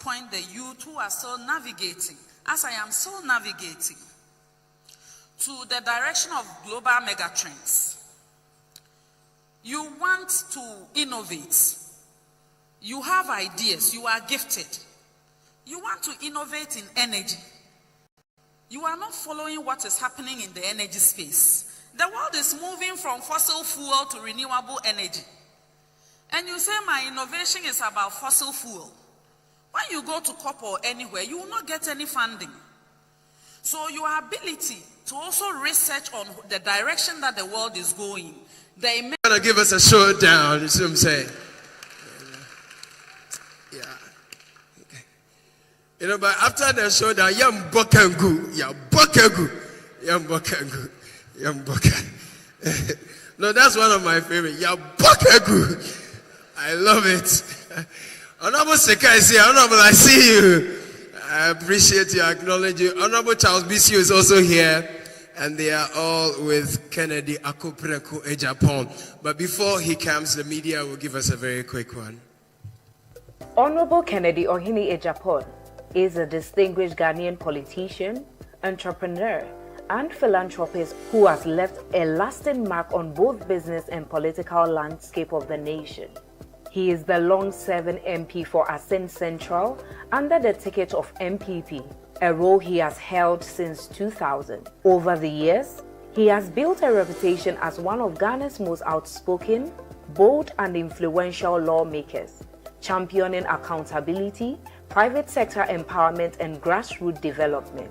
point the youth who are still navigating, as I am still navigating, to the direction of global megatrends. You want to innovate. You have ideas. You are gifted. You want to innovate in energy. You are not following what is happening in the energy space. The world is moving from fossil fuel to renewable energy. And you say my innovation is about fossil fuel. When you go to COP or anywhere, you will not get any funding. So your ability to also research on the direction that the world is going. They may gonna give us a showdown, you see what I'm saying? Yeah. Okay. You know, but after the showdown, yam bokangu, yam bokangu. No, that's one of my favorite. Yam bokangu. I love it. Honorable Sekai is here. Honorable, I see you. I appreciate you, acknowledge you. Honorable Charles BC is also here. And they are all with Kennedy Akompreko Agyapong. But before he comes, the media will give us a very quick one. Honorable Kennedy Ohene Agyapong is a distinguished Ghanaian politician, entrepreneur, and philanthropist who has left a lasting mark on both business and political landscape of the nation. He is the long-serving MP for Assin Central under the ticket of MPP, a role he has held since 2000. Over the years, he has built a reputation as one of Ghana's most outspoken, bold, and influential lawmakers, championing accountability, private sector empowerment, and grassroots development.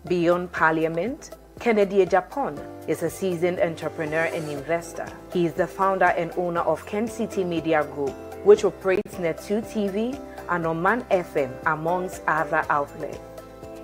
Beyond Parliament, Kennedy Agyapong is a seasoned entrepreneur and investor. He is the founder and owner of Ken City Media Group, which operates Net2 TV and Oman FM, amongst other outlets,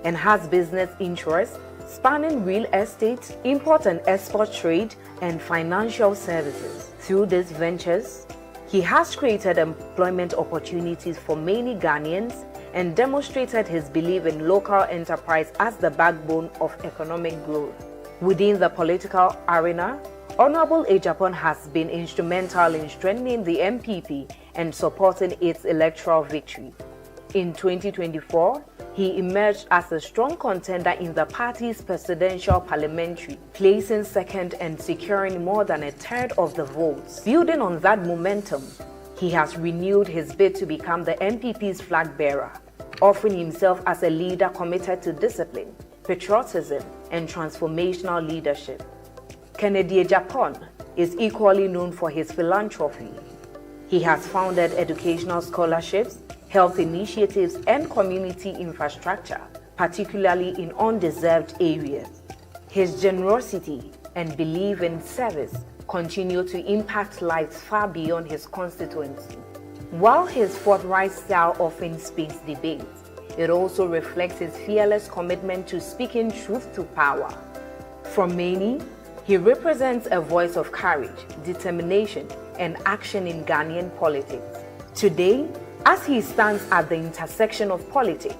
and has business interests spanning real estate, import and export trade, and financial services. Through these ventures, he has created employment opportunities for many Ghanaians and demonstrated his belief in local enterprise as the backbone of economic growth. Within the political arena, Honorable Agyapong has been instrumental in strengthening the MPP and supporting its electoral victory. In 2024, he emerged as a strong contender in the party's presidential parliamentary, placing second and securing more than a third of the votes. Building on that momentum, he has renewed his bid to become the MPP's flag bearer, offering himself as a leader committed to discipline, patriotism, and transformational leadership. Kennedy Agyapong is equally known for his philanthropy. He has founded educational scholarships, health initiatives, and community infrastructure, particularly in undeserved areas. His generosity and belief in service continue to impact lives far beyond his constituency. While his forthright style often speaks debates, it also reflects his fearless commitment to speaking truth to power. For many, he represents a voice of courage, determination, and action in Ghanaian politics. Today, as he stands at the intersection of politics,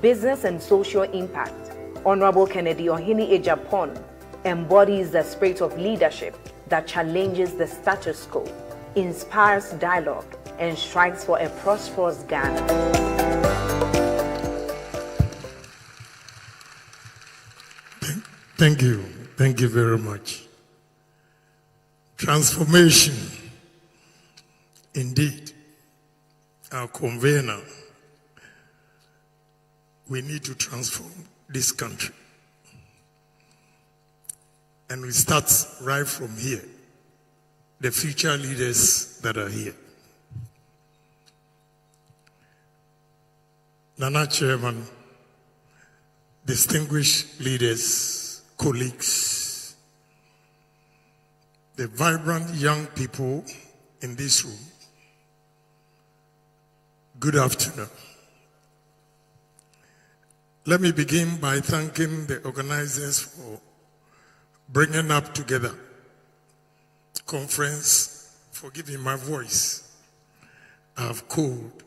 business, and social impact, Honorable Kennedy Ohene Agyapong embodies the spirit of leadership that challenges the status quo, inspires dialogue, and strives for a prosperous Ghana. Thank you. Thank you very much. Transformation, indeed, our convener. We need to transform this country. And we start right from here, the future leaders that are here. Nana Chairman, distinguished leaders, colleagues, the vibrant young people in this room, good afternoon. Let me begin by thanking the organizers for bringing up together conference, forgiving my voice. I have cold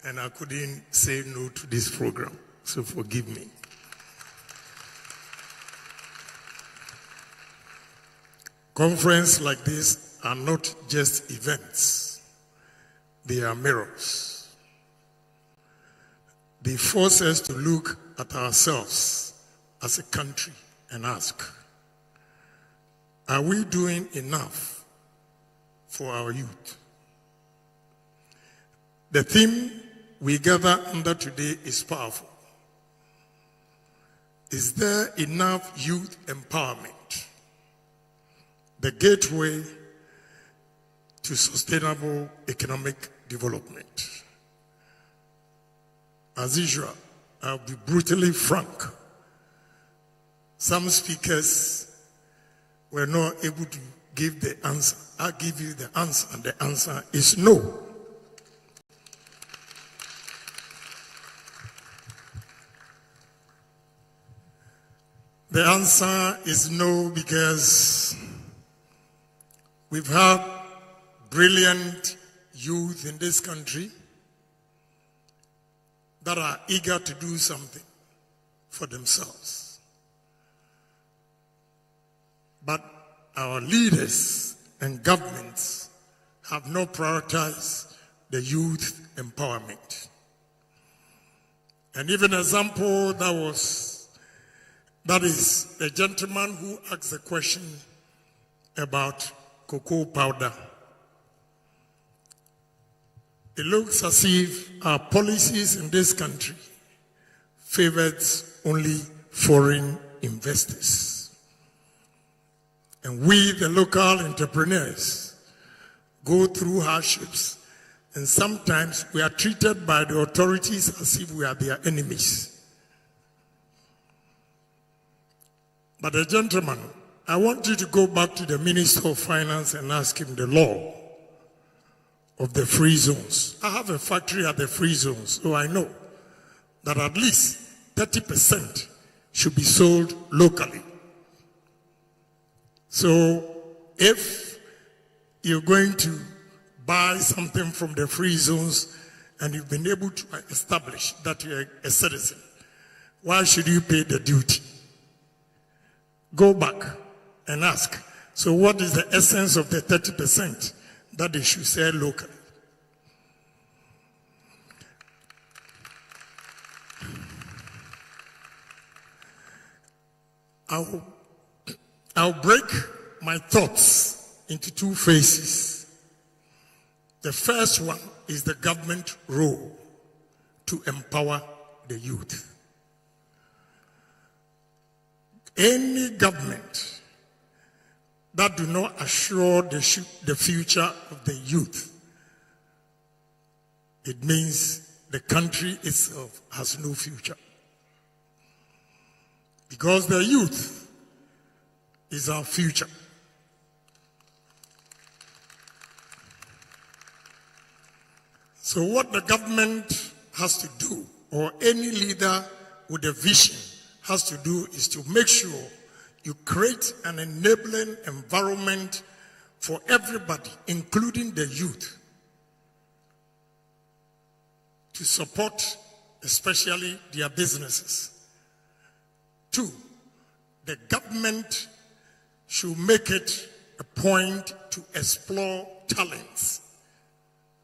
and I couldn't say no to this program, so forgive me. Conferences like this are not just events, they are mirrors. they force us to look at ourselves as a country and ask, are we doing enough for our youth? The theme we gather under today is powerful. Is there enough youth empowerment? The gateway to sustainable economic development. As usual, I'll be brutally frank. Some speakers were not able to give the answer. I'll give you the answer, and the answer is no. The answer is no because we've had brilliant youth in this country that are eager to do something for themselves. But our leaders and governments have not prioritized the youth empowerment. And even an example that is the gentleman who asked the question about cocoa powder. It looks as if our policies in this country favors only foreign investors. And we, the local entrepreneurs, go through hardships, and sometimes we are treated by the authorities as if we are their enemies. But the gentleman, I want you to go back to the Minister of Finance and ask him the law of the free zones. I have a factory at the free zones, so I know that at least 30% should be sold locally. So if you're going to buy something from the free zones and you've been able to establish that you're a citizen, why should you pay the duty? Go back and ask, so what is the essence of the 30% that they should sell locally? I'll break my thoughts into two phases. The first one is the government role to empower the youth. Any government that do not assure the future of the youth, it means the country itself has no future. Because the youth is our future. So what the government has to do, or any leader with a vision has to do, is to make sure you create an enabling environment for everybody, including the youth, to support especially their businesses. 2, the government should make it a point to explore talents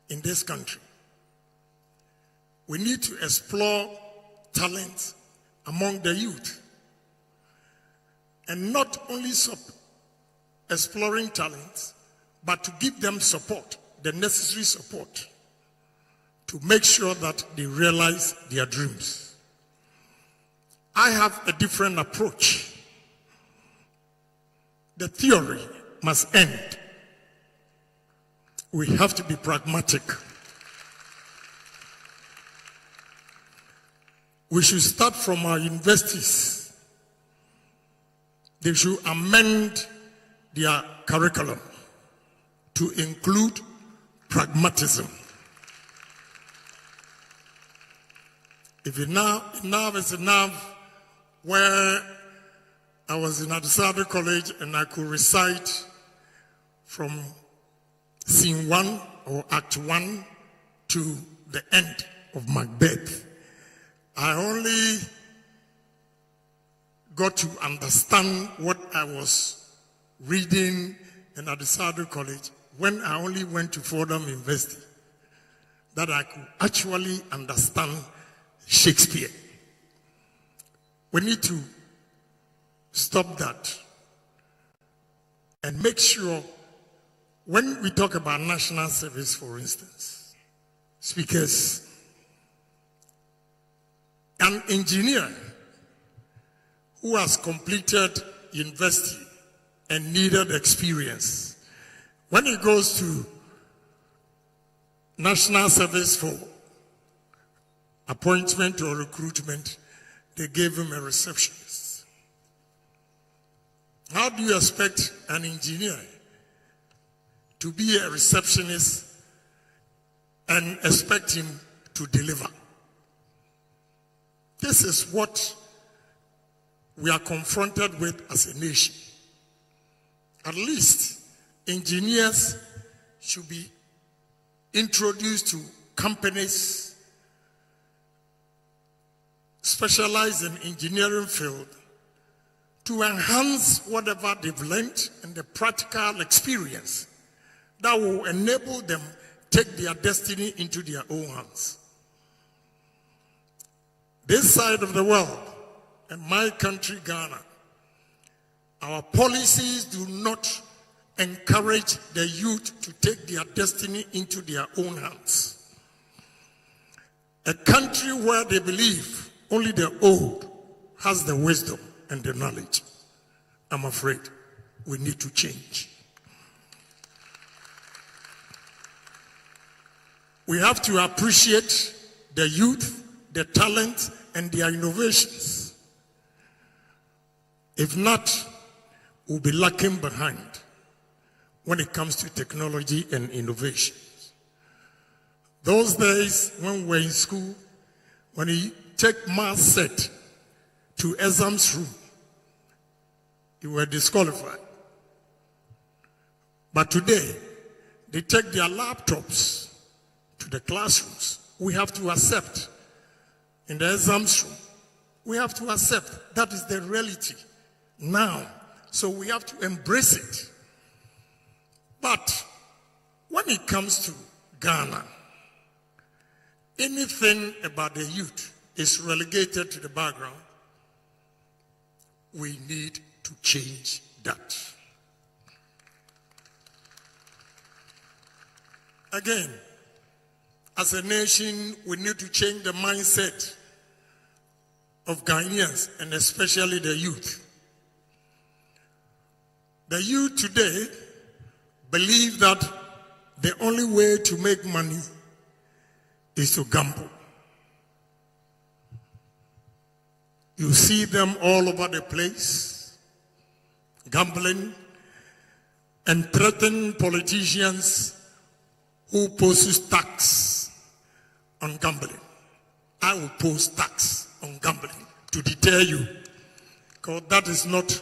in this country. We need to explore talents among the youth. And not only exploring talents, but to give them support, the necessary support, to make sure that they realize their dreams. I have a different approach. The theory must end. We have to be pragmatic. We should start from our universities. They should amend their curriculum to include pragmatism. If enough is enough, where I was in Adisado College and I could recite from scene 1 or act 1 to the end of Macbeth, I only got to understand what I was reading in Adisado College when I only went to Fordham University, that I could actually understand Shakespeare. We need to stop that and make sure when we talk about national service, for instance, speakers, an engineer who has completed university and needed experience, when he goes to national service for appointment or recruitment, they gave him a receptionist. How do you expect an engineer to be a receptionist and expect him to deliver? This is what we are confronted with as a nation. At least engineers should be introduced to companies specialized in engineering field to enhance whatever they've learned and the practical experience that will enable them take their destiny into their own hands. This side of the world, and my country, Ghana, our policies do not encourage the youth to take their destiny into their own hands. A country where they believe only the old has the wisdom and the knowledge. I'm afraid we need to change. We have to appreciate the youth, the talent, and their innovations. If not, we'll be lagging behind when it comes to technology and innovation. Those days when we were in school, when you take math set to exams room, you were disqualified. But today, they take their laptops to the classrooms. We have to accept. In the exams room, we have to accept that is the reality now. So we have to embrace it. But when it comes to Ghana, anything about the youth is relegated to the background. We need to change that. Again, as a nation, we need to change the mindset of Ghanaians, and especially the youth. The youth today believe that the only way to make money is to gamble. You see them all over the place, gambling, and threaten politicians who poses tax on gambling. I will pose tax on gambling to deter you, because that is not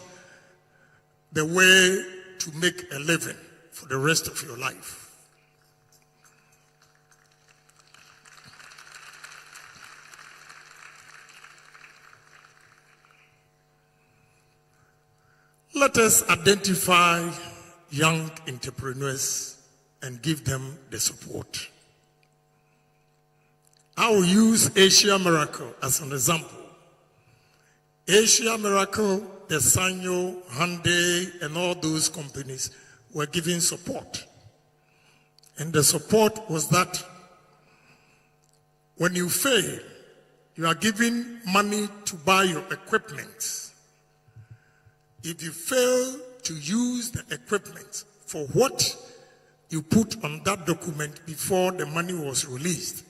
the way to make a living for the rest of your life. Let us identify young entrepreneurs and give them the support. I will use Asia Miracle as an example. Asia Miracle, the Sanyo, Hyundai, and all those companies were giving support. And the support was that when you fail, you are giving money to buy your equipment. If you fail to use the equipment for what you put on that document before the money was released,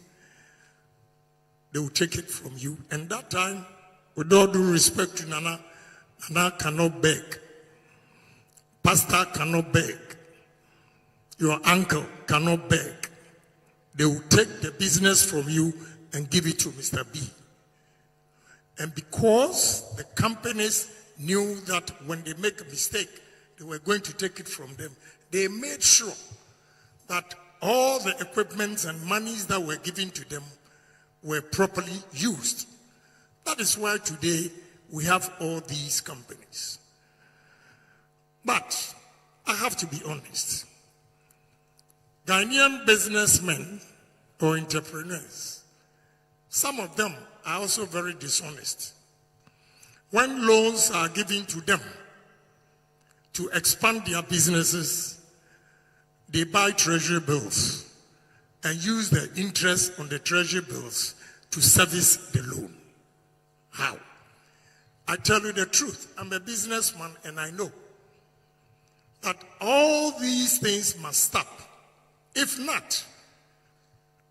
they will take it from you. And that time, with all due respect to Nana, Nana cannot beg. Pastor cannot beg. Your uncle cannot beg. They will take the business from you and give it to Mr. B. And because the companies knew that when they make a mistake, they were going to take it from them, they made sure that all the equipments and monies that were given to them were properly used. That is why today we have all these companies. But I have to be honest. Ghanaian businessmen or entrepreneurs Some of them are also very dishonest. When loans are given to them to expand their businesses, they buy treasury bills and use the interest on the treasury bills to service the loan. How? I tell you the truth. I'm a businessman and I know that all these things must stop. If not,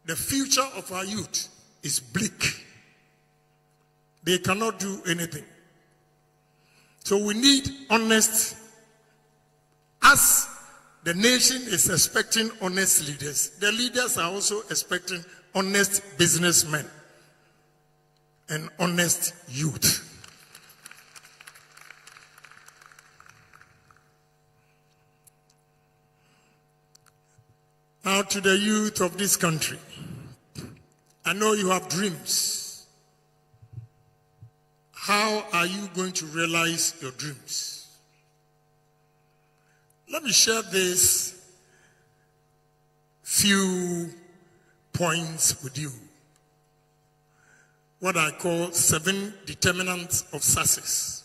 the future of our youth is bleak. They cannot do anything. So we need honest, as the nation is expecting honest leaders, the leaders are also expecting honest businessmen and honest youth. Now to the youth of this country, I know you have dreams. How are you going to realize your dreams? Let me share these few points with you. What I call 7 determinants of success.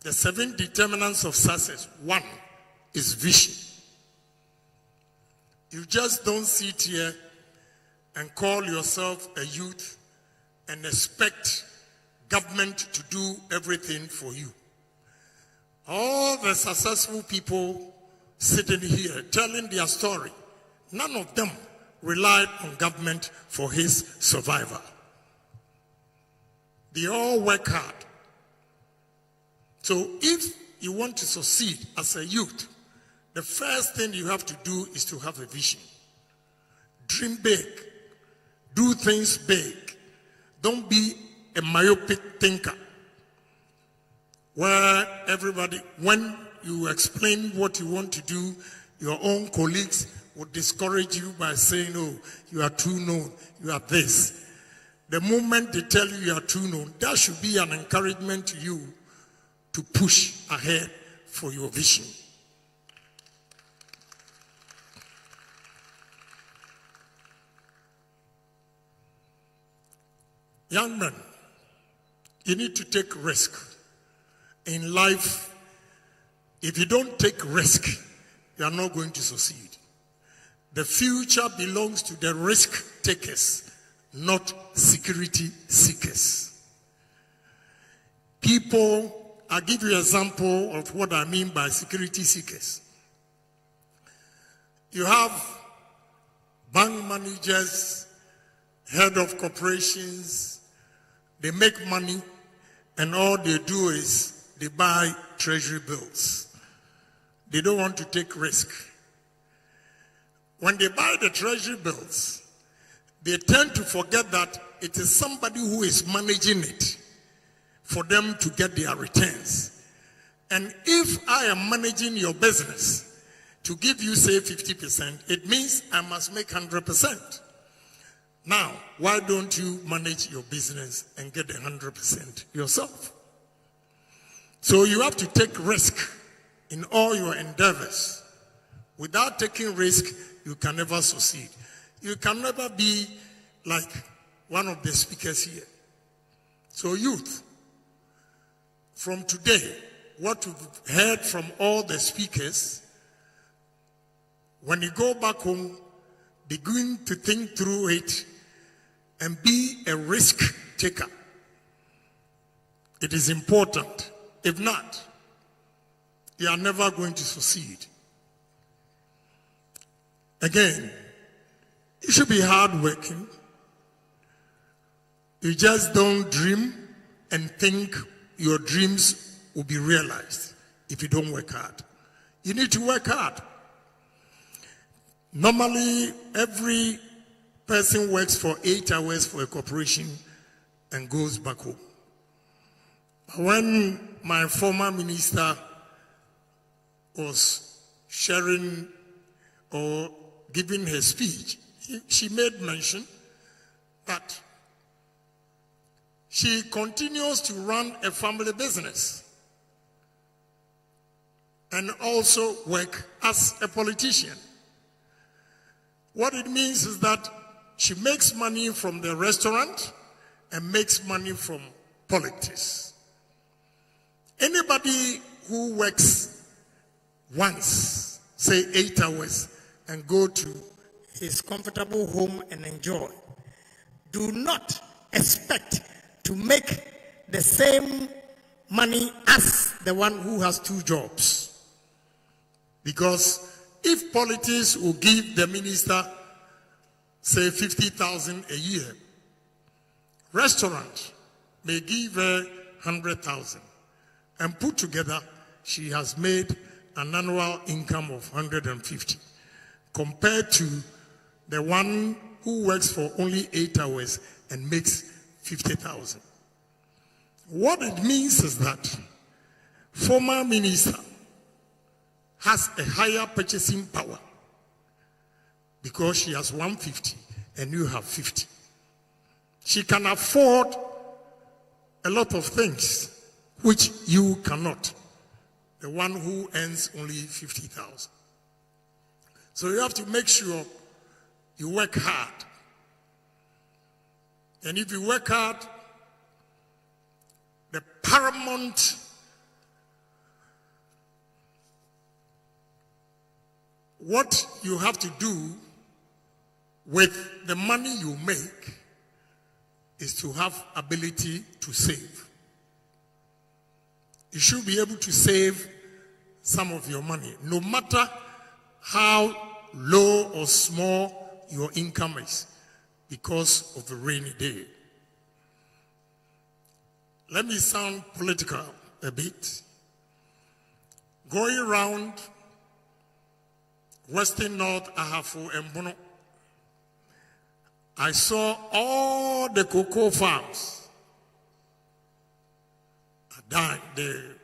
The 7 determinants of success. 1 is vision. You just don't sit here and call yourself a youth and expect government to do everything for you. All the successful people sitting here telling their story, none of them relied on government for his survival. They all work hard. So if you want to succeed as a youth, the first thing you have to do is to have a vision. Dream big. Do things big. Don't be a myopic thinker where everybody, when you explain what you want to do, your own colleagues will discourage you by saying, oh, you are too known, you are this. The moment they tell you you are too known, that should be an encouragement to you to push ahead for your vision. Young men, you need to take risk. In life, if you don't take risk, you are not going to succeed. The future belongs to the risk takers, not security seekers. People, I'll give you an example of what I mean by security seekers. You have bank managers, head of corporations, they make money, and all they do is they buy treasury bills. They don't want to take risk. When they buy the treasury bills, they tend to forget that it is somebody who is managing it for them to get their returns. And if I am managing your business to give you, say, 50%, it means I must make 100%. Now, why don't you manage your business and get the 100% yourself? So you have to take risk in all your endeavors. Without taking risk, you can never succeed. You can never be like one of the speakers here. So youth, from today, what we've heard from all the speakers, when you go back home, begin to think through it and be a risk taker. It is important. If not, you are never going to succeed. Again, you should be hardworking. You just don't dream and think your dreams will be realized if you don't work hard. You need to work hard. Normally, every person works for 8 hours for a corporation and goes back home. When my former minister was sharing or giving her speech, she made mention that she continues to run a family business and also work as a politician. What it means is that she makes money from the restaurant and makes money from politics. Anybody who works once, say 8 hours, and go to his comfortable home and enjoy, do not expect to make the same money as the one who has 2 jobs. Because if politics will give the minister, say 50,000 a year, restaurant may give her 100,000, and put together she has made an annual income of 150, compared to the one who works for only 8 hours and makes 50,000. What it means is that former minister has a higher purchasing power because she has 150 and you have 50. She can afford a lot of things which you cannot, the one who earns only 50,000. So you have to make sure you work hard. And if you work hard, the paramount what you have to do with the money you make is to have ability to save. You should be able to save some of your money, no matter how low or small your income is, because of the rainy day. Let me sound political a bit. Going around Western North, Ahafo, and Bono, I saw all the cocoa farms are dying. The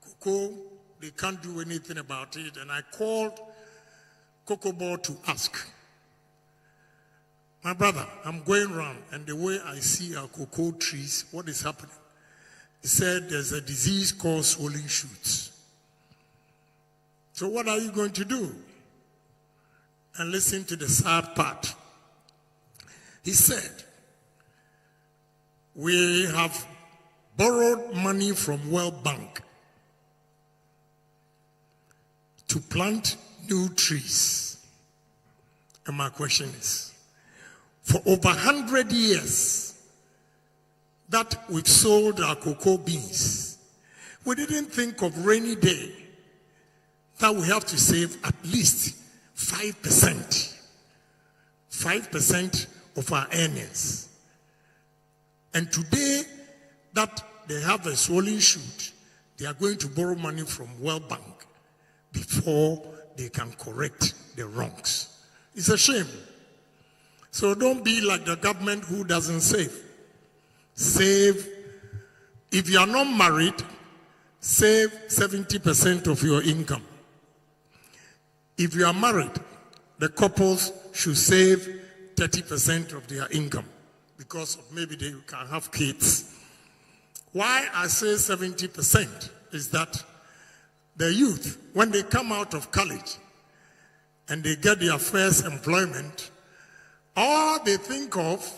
cocoa, they can't do anything about it. And I called Cocoa Board to ask, my brother, I'm going around, and the way I see our cocoa trees, what is happening? He said there's a disease called swollen shoots. So what are you going to do? And listen to the sad part. He said, we have borrowed money from World Bank to plant new trees. And my question is, for over 100 years that we've sold our cocoa beans, we didn't think of rainy day that we have to save at least 5%. 5% of our earnings. And today that they have a swollen shoot, they are going to borrow money from World Bank before they can correct the wrongs. It's a shame. So don't be like the government who doesn't save. Save. If you are not married, save 70% of your income. If you are married, the couples should save 30% of their income because of maybe they can have kids. Why I say 70% is that the youth, when they come out of college and they get their first employment, all they think of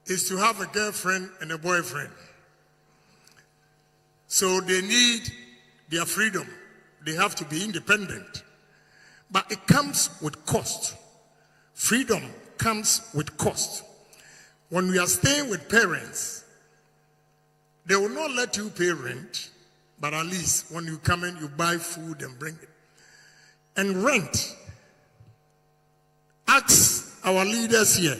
is to have a girlfriend and a boyfriend. So they need their freedom. They have to be independent. But it comes with cost. Freedom comes with cost. When we are staying with parents, they will not let you pay rent, but at least when you come in, you buy food and bring it. And rent, ask our leaders here,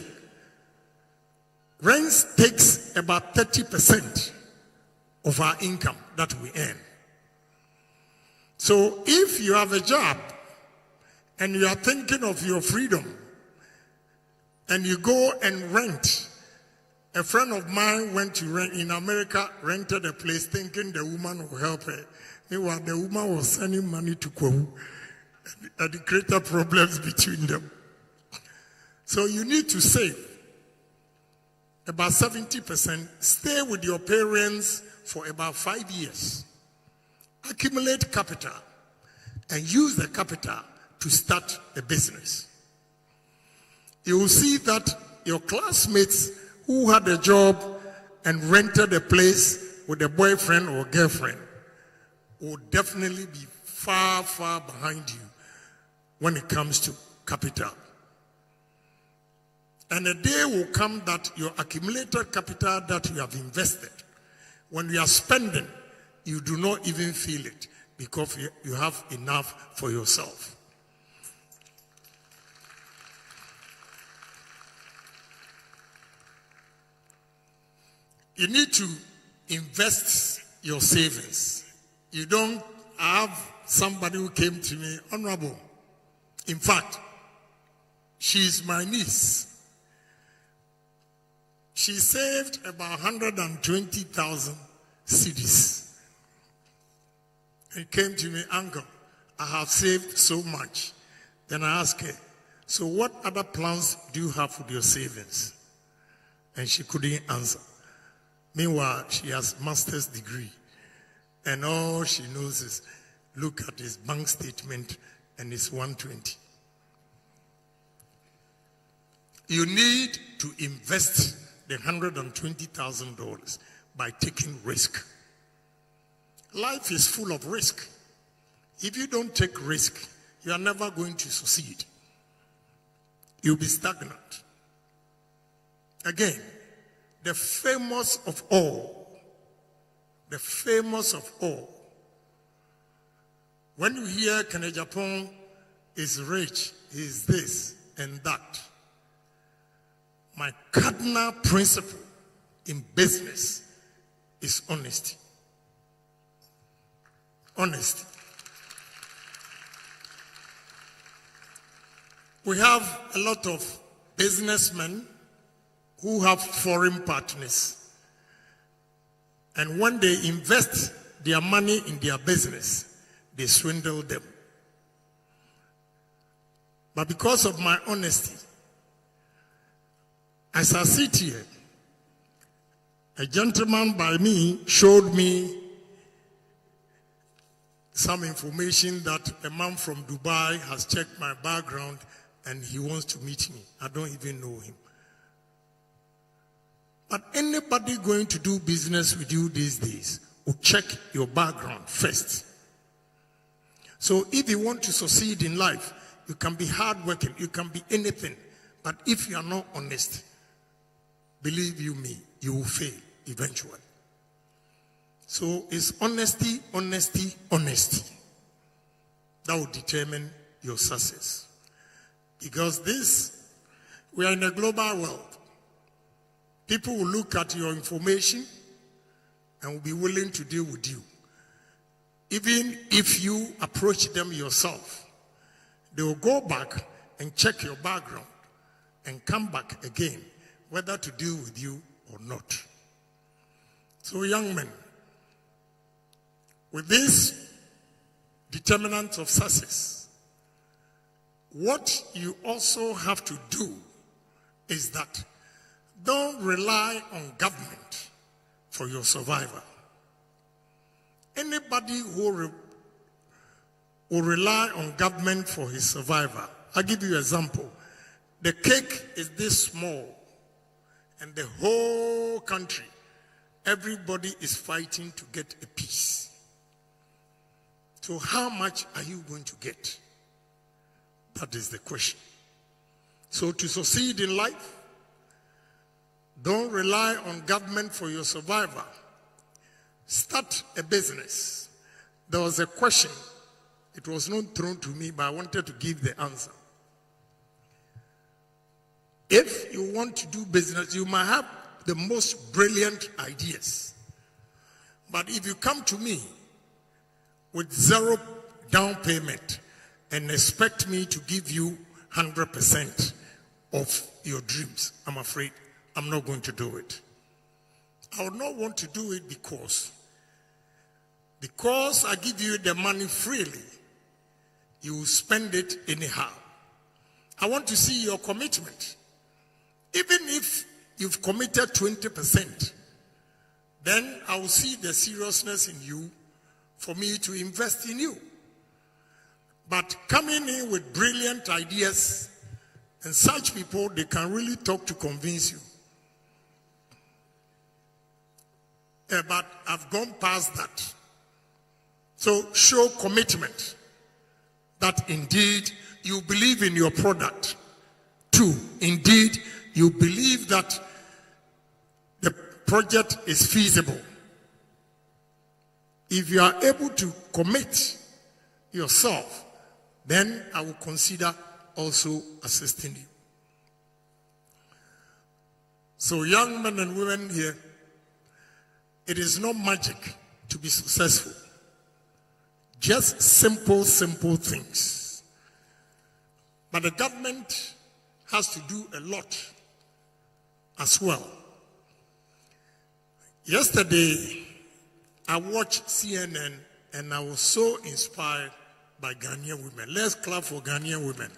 rent takes about 30% of our income that we earn. So if you have a job and you are thinking of your freedom and you go and rent, a friend of mine went to rent in America, rented a place thinking the woman will help her. Meanwhile, the woman was sending money to Kwahu and it created problems between them. So you need to save about 70%. Stay with your parents for about 5 years. Accumulate capital and use the capital to start a business. you will see that your classmates who had a job and rented a place with a boyfriend or girlfriend will definitely be far, far behind you when it comes to capital. And a day will come that your accumulated capital that you have invested, when you are spending, you do not even feel it because you have enough for yourself. You need to invest your savings. You don't have somebody who came to me, Honorable. In fact, she's my niece. She saved about 120,000 cedis. He came to me, Uncle, I have saved so much. Then I asked her, so what other plans do you have with your savings? And she couldn't answer. Meanwhile, she has master's degree. And all she knows is look at his bank statement and it's 120. You need to invest the $120,000 by taking risk. Life is full of risk. If you don't take risk, you are never going to succeed. You'll be stagnant. Again, the famous of all, when you hear Agyapong is rich, he is this and that, my cardinal principle in business is honesty. Honesty. We have a lot of businessmen who have foreign partners. And when they invest their money in their business, they swindle them. But because of my honesty, as I sit here, a gentleman by me showed me some information that a man from Dubai has checked my background and he wants to meet me. I don't even know him. But anybody going to do business with you these days will check your background first. So if you want to succeed in life, you can be hardworking, you can be anything. But if you are not honest, believe you me, you will fail eventually. So it's honesty, honesty, honesty that will determine your success. Because we are in a global world. People will look at your information and will be willing to deal with you. Even if you approach them yourself, they will go back and check your background and come back again, whether to deal with you or not. So young men, with this determinant of success, what you also have to do is that don't rely on government for your survival. Anybody who will rely on government for his survival, I'll give you an example. The cake is this small, and the whole country, everybody is fighting to get a piece. So how much are you going to get? That is the question. So to succeed in life, don't rely on government for your survival. Start a business. There was a question. It was not thrown to me, but I wanted to give the answer. If you want to do business, you might have the most brilliant ideas. But if you come to me with 0 down payment and expect me to give you 100% of your dreams, I'm afraid I'm not going to do it. I would not want to do it because I give you the money freely, you will spend it anyhow. I want to see your commitment. Even if you've committed 20%, then I will see the seriousness in you for me to invest in you. But coming in with brilliant ideas And such people, they can really talk to convince you. But I've gone past that. So show commitment that indeed you believe in your product. 2, indeed you believe that the project is feasible. If you are able to commit yourself, then I will consider also assisting you. So young men and women here, it is not magic to be successful. Just simple things. But the government has to do a lot as well. Yesterday, I watched CNN and I was so inspired by Ghanaian women. Let's clap for Ghanaian women.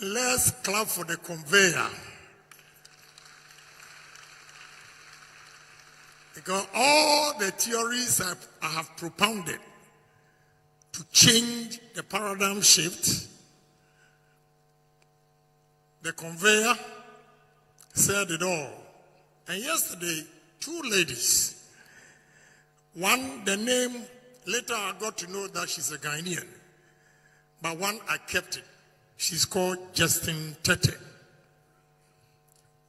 And let's clap for the conveyor. Because all the theories I have propounded to change the paradigm shift, the conveyor said it all. And yesterday, 2 ladies, one, the name, later I got to know that she's a Ghanaian, but one I kept it. She's called Justin Tete.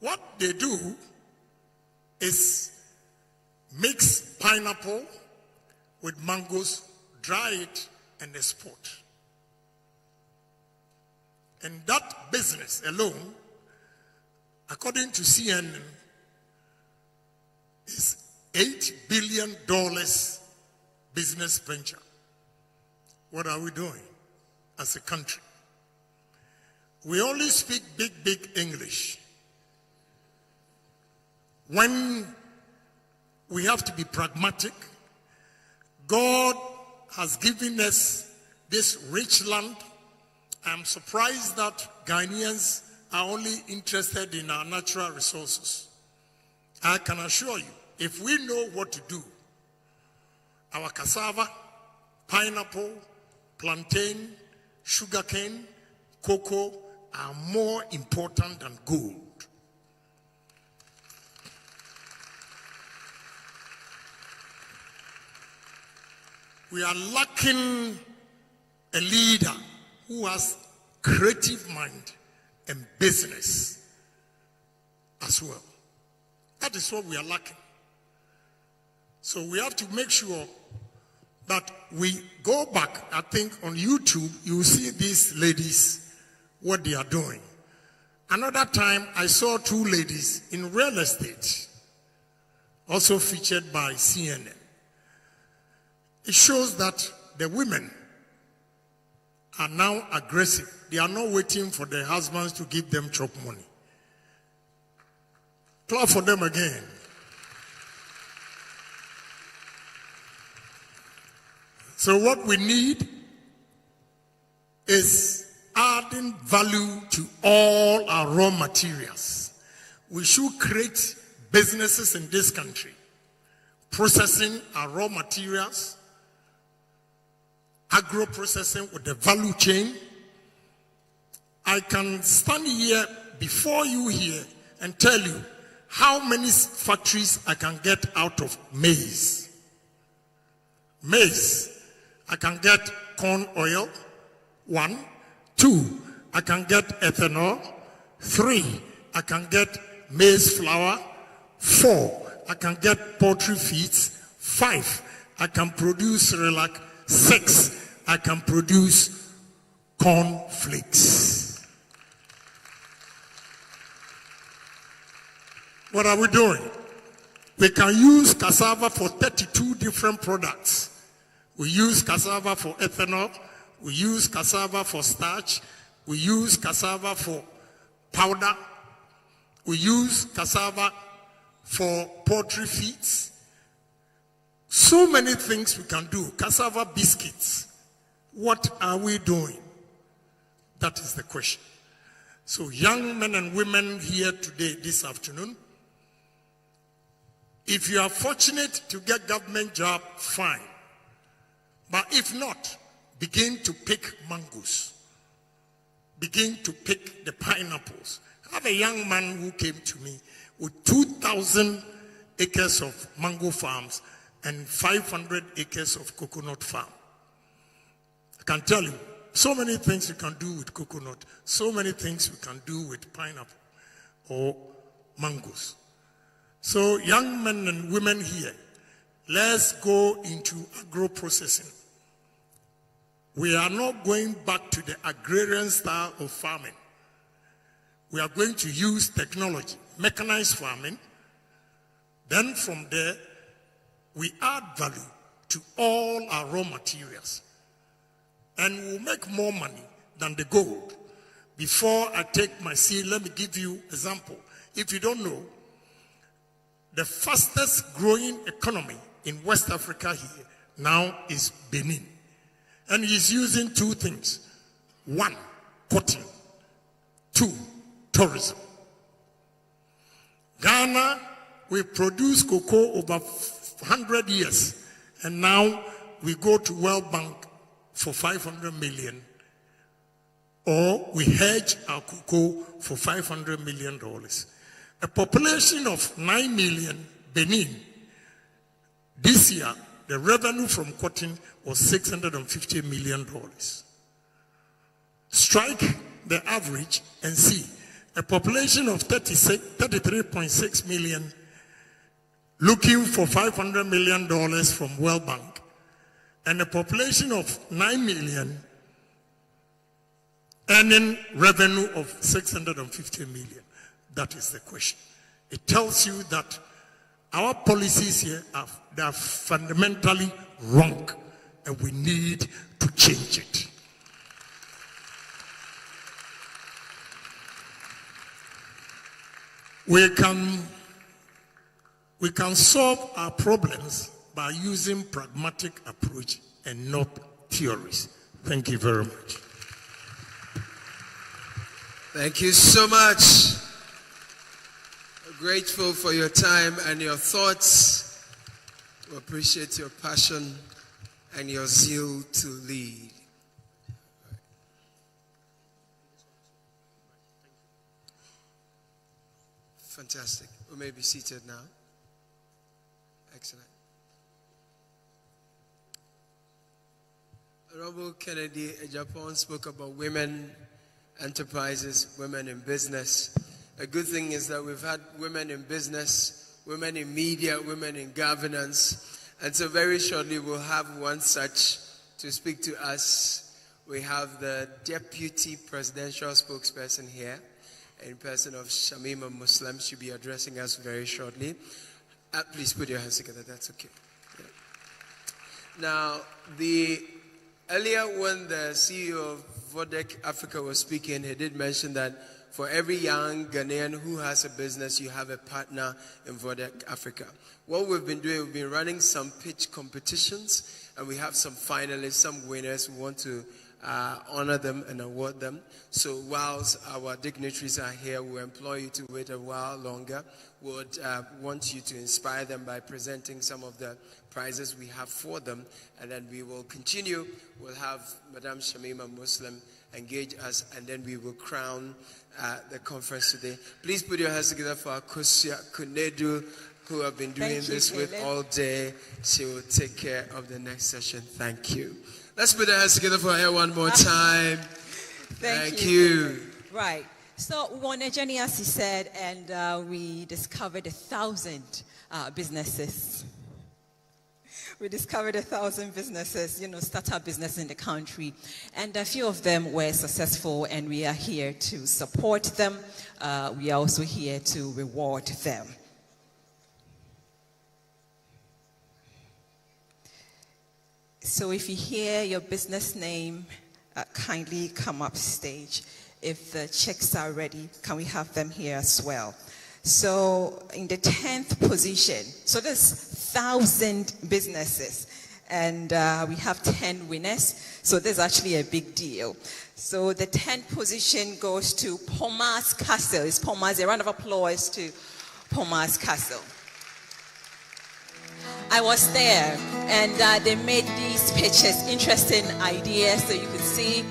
What they do is mix pineapple with mangoes, dry it, and export. And that business alone, according to CNN, is $8 billion business venture. What are we doing as a country? We only speak big English. When we have to be pragmatic, God has given us this rich land. I'm surprised that Ghanaians are only interested in our natural resources. I can assure you, if we know what to do, our cassava, pineapple, plantain, sugarcane, cocoa are more important than gold. We are lacking a leader who has creative mind and business as well. That is what we are lacking. So we have to make sure that we go back. I think on YouTube, you will see these ladies, what they are doing. Another time, I saw 2 ladies in real estate, also featured by CNN. It shows that the women are now aggressive. They are not waiting for their husbands to give them chop money. Clap for them again. So what we need is adding value to all our raw materials. We should create businesses in this country, processing our raw materials, agro-processing with the value chain. I can stand here before you here and tell you how many factories I can get out of maize. Maize, I can get corn oil, 1. 2, I can get ethanol. 3, I can get maize flour. 4, I can get poultry feeds. 5, I can produce Cerelac. 6, I can produce corn flakes. What are we doing? We can use cassava for 32 different products. We use cassava for ethanol. We use cassava for starch. We use cassava for powder. We use cassava for poultry feeds. So many things we can do. Cassava biscuits. What are we doing? That is the question. So young men and women here today, this afternoon, if you are fortunate to get government job, fine. But if not, begin to pick mangoes, begin to pick the pineapples. I have a young man who came to me with 2,000 acres of mango farms and 500 acres of coconut farm. I can tell you, so many things you can do with coconut, so many things you can do with pineapple or mangoes. So young men and women here, let's go into agro-processing. We are not going back to the agrarian style of farming. We are going to use technology, mechanized farming. Then from there, we add value to all our raw materials. And we'll make more money than the gold. Before I take my seat, let me give you an example. If you don't know, the fastest growing economy in West Africa here now is Benin. And he's using two things. One, cotton. Two, tourism. Ghana, we produce cocoa over 100 years. And now we go to World Bank for 500 million. Or we hedge our cocoa for $500 million. A population of 9 million, Benin, this year, the revenue from cotton was $650 million. Strike the average and see. A population of 33.6 million looking for $500 million from World Bank. And a population of 9 million earning revenue of 650 million. That is the question. It tells you that our policies here are fundamentally wrong, and we need to change it. We can solve our problems by using pragmatic approach and not theories. Thank you very much. Thank you so much. Grateful for your time and your thoughts. We appreciate your passion and your zeal to lead. Fantastic. We may be seated now. Excellent. Honorable Kennedy Agyapong spoke about women enterprises, women in business. A good thing is that we've had women in business, women in media, women in governance. And so very shortly we'll have one such to speak to us. We have the Deputy Presidential Spokesperson here in person of Shamima Muslim. She'll be addressing us very shortly. Please put your hands together, that's okay. Yeah. Now, earlier when the CEO of Vodek Africa was speaking, he did mention that for every young Ghanaian who has a business, you have a partner in Vodek Africa. What we've been doing, we've been running some pitch competitions, and we have some finalists, some winners. We want to honor them and award them. So whilst our dignitaries are here, we'll employ you to wait a while longer. We would want you to inspire them by presenting some of the prizes we have for them, and then we will continue. We'll have Madam Shamima Muslim engage us, and then we will crown the conference today. Please put your hands together for Akosia Kunedu, who have been doing this with all day. She will take care of the next session. Thank you. Let's put our hands together for her one more time. Thank you. Right. So we were on a journey, as he said, and we discovered 1,000 businesses. We discovered 1,000 businesses, startup businesses in the country. And a few of them were successful, and we are here to support them. We are also here to reward them. So if you hear your business name, kindly come up stage. If the checks are ready, can we have them here as well? So in the 10th position, so there's 1,000 businesses, and we have 10 winners. So there's actually a big deal. So the 10th position goes to Pomas Castle. It's Pomas. A round of applause to Pomas Castle. I was there, and they made these pictures, interesting ideas, so you could see